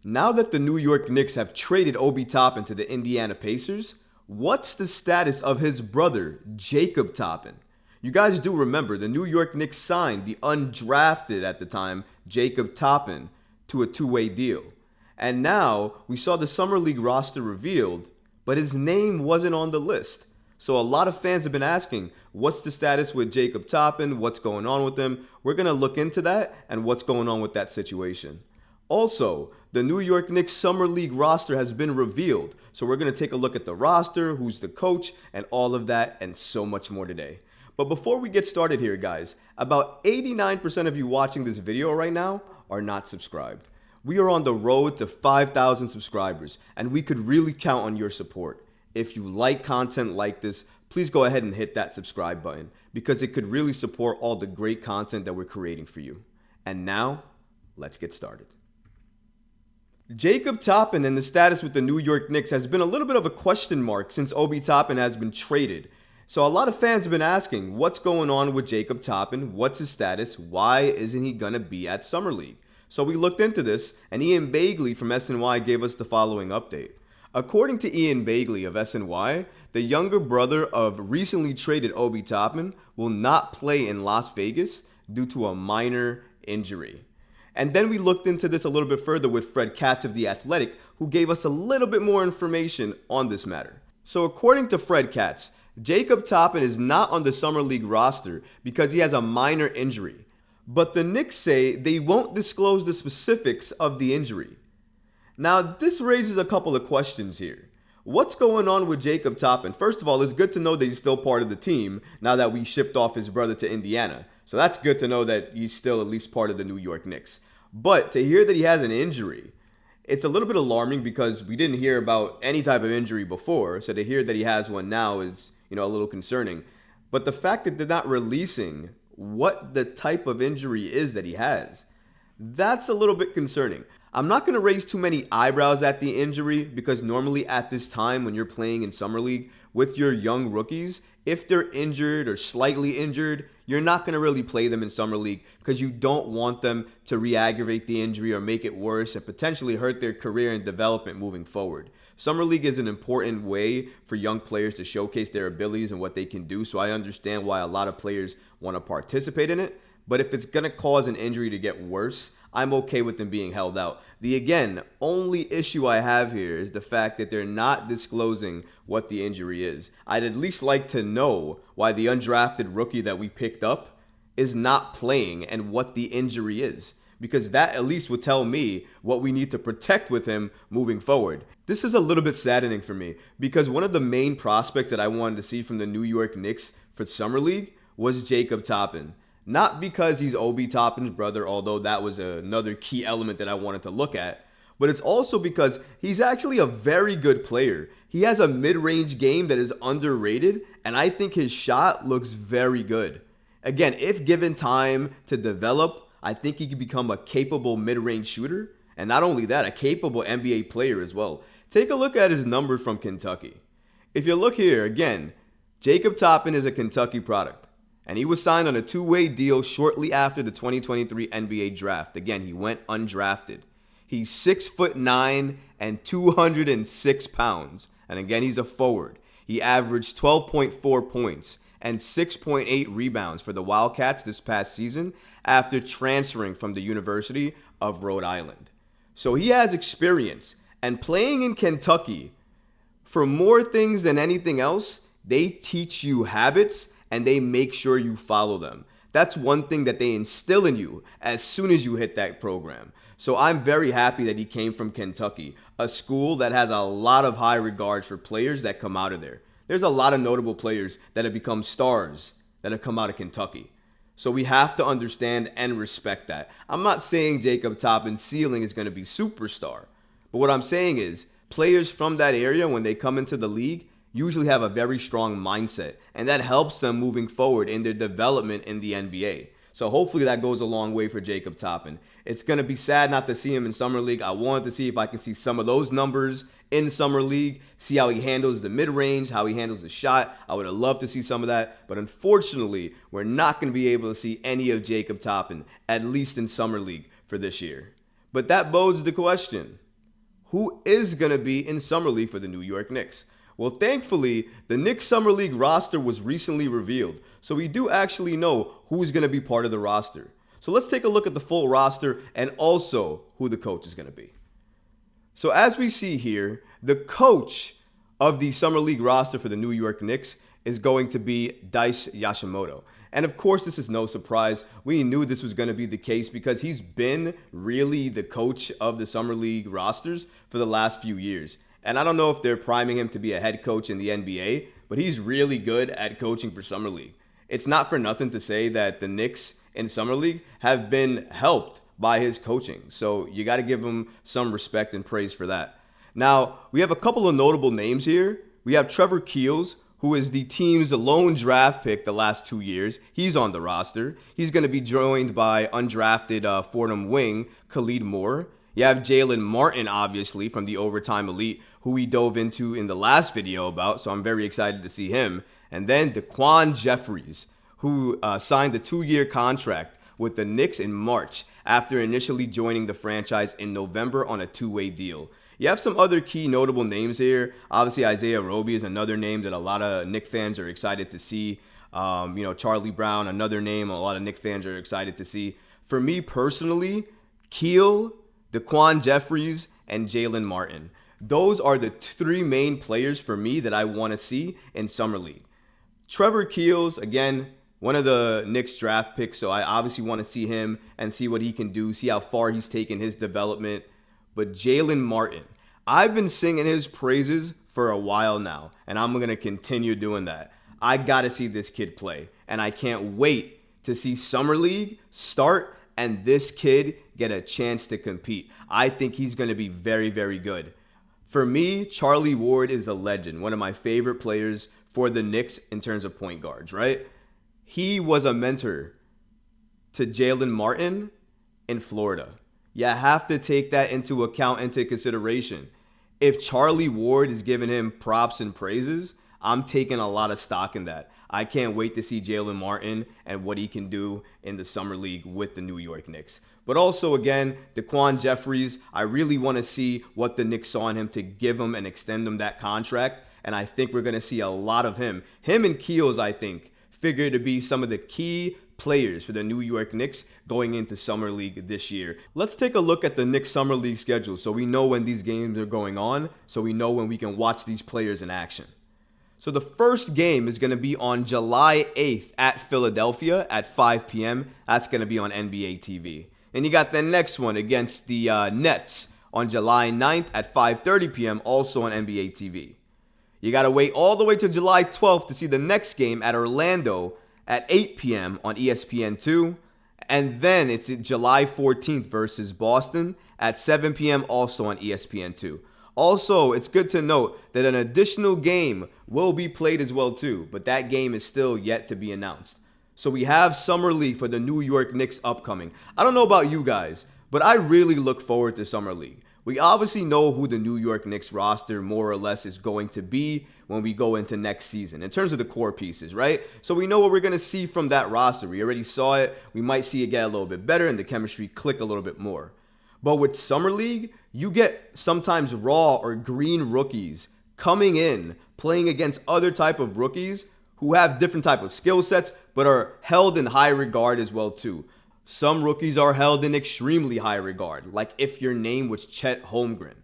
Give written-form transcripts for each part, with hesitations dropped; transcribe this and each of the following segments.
Now that the New York Knicks have traded Obi Toppin to the Indiana Pacers, what's the status of his brother, Jacob Toppin? You guys do remember the New York Knicks signed the undrafted at the time, Jacob Toppin, to a two-way deal. And now we saw the Summer League roster revealed, but his name wasn't on the list. So a lot of fans have been asking, what's the status with Jacob Toppin? What's going on with him? We're going to look into that and what's going on with that situation. Also, the New York Knicks Summer League roster has been revealed. So we're going to take a look at the roster, who's the coach, and all of that and so much more today. But before we get started here, guys, about 89% of you watching this video right now are not subscribed. We are on the road to 5,000 subscribers, and we could really count on your support. If you like content like this, please go ahead and hit that subscribe button because it could really support all the great content that we're creating for you. And now, let's get started. Jacob Toppin and the status with the New York Knicks has been a little bit of a question mark since Obi Toppin has been traded. So a lot of fans have been asking, what's going on with Jacob Toppin? What's his status? Why isn't he going to be at Summer League? So we looked into this, and Ian Bagley from SNY gave us the following update. According to Ian Bagley of SNY, the younger brother of recently traded Obi Toppin will not play in Las Vegas due to a minor injury. And then we looked into this a little bit further with Fred Katz of The Athletic, who gave us a little bit more information on this matter. So according to Fred Katz, Jacob Toppin is not on the Summer League roster because he has a minor injury. But the Knicks say they won't disclose the specifics of the injury. Now, this raises a couple of questions here. What's going on with Jacob Toppin? First of all, it's good to know that he's still part of the team now that we shipped off his brother to Indiana. So that's good to know that he's still at least part of the New York Knicks. But to hear that he has an injury, it's a little bit alarming because we didn't hear about any type of injury before. So to hear that he has one now is, a little concerning. But the fact that they're not releasing what the type of injury is that he has, that's a little bit concerning. I'm not going to raise too many eyebrows at the injury because normally at this time when you're playing in Summer League with your young rookies, if they're injured or slightly injured, you're not going to really play them in Summer League because you don't want them to re-aggravate the injury or make it worse and potentially hurt their career and development moving forward. Summer League is an important way for young players to showcase their abilities and what they can do, so I understand why a lot of players want to participate in it. But if it's going to cause an injury to get worse, I'm okay with them being held out. The only issue I have here is the fact that they're not disclosing what the injury is. I'd at least like to know why the undrafted rookie that we picked up is not playing and what the injury is, because that at least would tell me what we need to protect with him moving forward. This is a little bit saddening for me because one of the main prospects that I wanted to see from the New York Knicks for Summer League was Jacob Toppin. Not because he's Obi Toppin's brother, although that was another key element that I wanted to look at, but it's also because he's actually a very good player. He has a mid-range game that is underrated, and I think his shot looks very good. Again, if given time to develop, I think he could become a capable mid-range shooter, and not only that, a capable NBA player as well. Take a look at his numbers from Kentucky. If you look here, again, Jacob Toppin is a Kentucky product. And he was signed on a two-way deal shortly after the 2023 NBA draft. Again, he went undrafted. He's 6'9" and 206 pounds. And again, he's a forward. He averaged 12.4 points and 6.8 rebounds for the Wildcats this past season after transferring from the University of Rhode Island. So he has experience. And playing in Kentucky, for more things than anything else, they teach you habits and they make sure you follow them. That's one thing that they instill in you as soon as you hit that program. So I'm very happy that he came from Kentucky, a school that has a lot of high regards for players that come out of there. There's a lot of notable players that have become stars that have come out of Kentucky. So we have to understand and respect that. I'm not saying Jacob Toppin's ceiling is going to be superstar, but what I'm saying is players from that area, when they come into the league, usually have a very strong mindset, and that helps them moving forward in their development in the NBA. So hopefully that goes a long way for Jacob Toppin. It's going to be sad not to see him in Summer League. I wanted to see if I can see some of those numbers in Summer League, see how he handles the mid-range, how he handles the shot. I would have loved to see some of that, but unfortunately, we're not going to be able to see any of Jacob Toppin, at least in Summer League for this year. But that bodes the question. who is going to be in Summer League for the New York Knicks. Well, thankfully, the Knicks Summer League roster was recently revealed, so we do actually know who's going to be part of the roster. So let's take a look at the full roster and also who the coach is going to be. So as we see here, the coach of the Summer League roster for the New York Knicks is going to be Dice Yashimoto. And of course, this is no surprise. We knew this was going to be the case because he's been really the coach of the Summer League rosters for the last few years. And I don't know if they're priming him to be a head coach in the NBA, but he's really good at coaching for Summer League. It's not for nothing to say that the Knicks in Summer League have been helped by his coaching. So you got to give him some respect and praise for that. Now, we have a couple of notable names here. We have Trevor Keels, who is the team's lone draft pick the last 2 years. He's on the roster. He's going to be joined by undrafted Fordham wing Khalid Moore. You have Jalen Martin, obviously, from the Overtime Elite, who we dove into in the last video about, so I'm very excited to see him. And then Daquan Jeffries, who signed a 2-year contract with the Knicks in March after initially joining the franchise in November on a 2-way deal. You have some other key notable names here. Obviously, Isaiah Roby is another name that a lot of Knicks fans are excited to see. Charlie Brown, another name a lot of Knicks fans are excited to see. For me personally, Keel, Daquan Jeffries, and Jalen Martin. Those are the 3 main players for me that I want to see in Summer League. Trevor Keels, again, one of the Knicks draft picks, so I obviously want to see him and see what he can do, see how far he's taken his development. But Jalen Martin, I've been singing his praises for a while now, and I'm going to continue doing that. I got to see this kid play, and I can't wait to see Summer League start and this kid get a chance to compete. I think he's going to be very, very good. For me, Charlie Ward is a legend, one of my favorite players for the Knicks in terms of point guards, right? He was a mentor to Jalen Martin in Florida. You have to take that into consideration. If Charlie Ward is giving him props and praises, I'm taking a lot of stock in that. I can't wait to see Jalen Martin and what he can do in the Summer League with the New York Knicks. But also, again, Daquan Jeffries, I really want to see what the Knicks saw in him to give him and extend him that contract. And I think we're going to see a lot of him. Him and Keels, I think, figure to be some of the key players for the New York Knicks going into Summer League this year. Let's take a look at the Knicks Summer League schedule so we know when these games are going on, so we know when we can watch these players in action. So the first game is going to be on July 8th at Philadelphia at 5 p.m. That's going to be on NBA TV. And you got the next one against the Nets on July 9th at 5:30 p.m. also on NBA TV. You got to wait all the way to July 12th to see the next game at Orlando at 8 p.m. on ESPN2. And then it's July 14th versus Boston at 7 p.m. also on ESPN2. Also, it's good to note that an additional game will be played as well too, but that game is still yet to be announced. So we have Summer League for the New York Knicks upcoming. I don't know about you guys, but I really look forward to Summer League. We obviously know who the New York Knicks roster more or less is going to be when we go into next season in terms of the core pieces, right? So we know what we're going to see from that roster. We already saw it. We might see it get a little bit better and the chemistry click a little bit more. But with Summer League, you get sometimes raw or green rookies coming in, playing against other type of rookies who have different type of skill sets, but are held in high regard as well too. Some rookies are held in extremely high regard, like if your name was Chet Holmgren.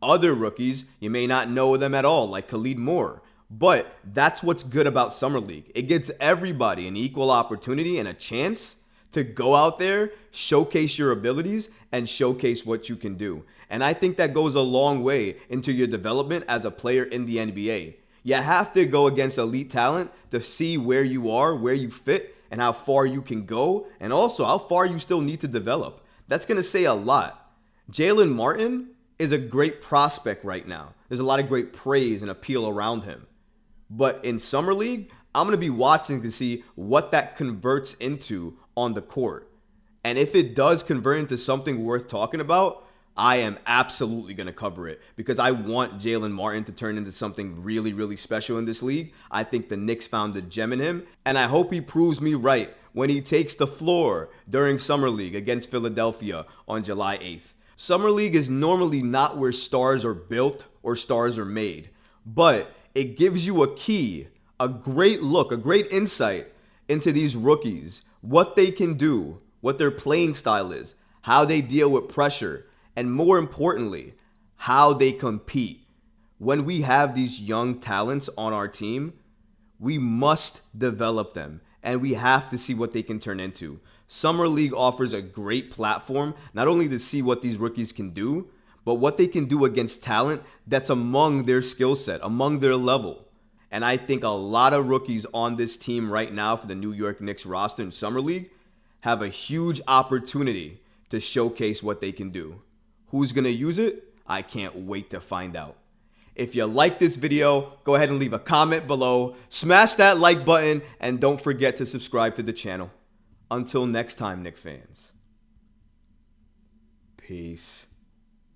Other rookies, you may not know them at all, like Khalid Moore. But that's what's good about Summer League. It gives everybody an equal opportunity and a chance to go out there, showcase your abilities, and showcase what you can do. And I think that goes a long way into your development as a player in the NBA. You have to go against elite talent to see where you are, where you fit, and how far you can go, and also how far you still need to develop. That's going to say a lot. Jalen Martin is a great prospect right now. There's a lot of great praise and appeal around him. But in Summer League, I'm going to be watching to see what that converts into on the court. And if it does convert into something worth talking about, I am absolutely going to cover it because I want Jalen Martin to turn into something really, really special in this league. I think the Knicks found a gem in him, and I hope he proves me right when he takes the floor during Summer League against Philadelphia on July 8th. Summer League is normally not where stars are built or stars are made, but it gives you a key, a great look, a great insight into these rookies, what they can do, what their playing style is, how they deal with pressure, and more importantly, how they compete. When we have these young talents on our team, we must develop them and we have to see what they can turn into. Summer League offers a great platform, not only to see what these rookies can do, but what they can do against talent that's among their skill set, among their level. And I think a lot of rookies on this team right now for the New York Knicks roster in Summer League have a huge opportunity to showcase what they can do. Who's going to use it? I can't wait to find out. If you like this video, go ahead and leave a comment below, smash that like button, and don't forget to subscribe to the channel. Until next time, Knicks fans. Peace.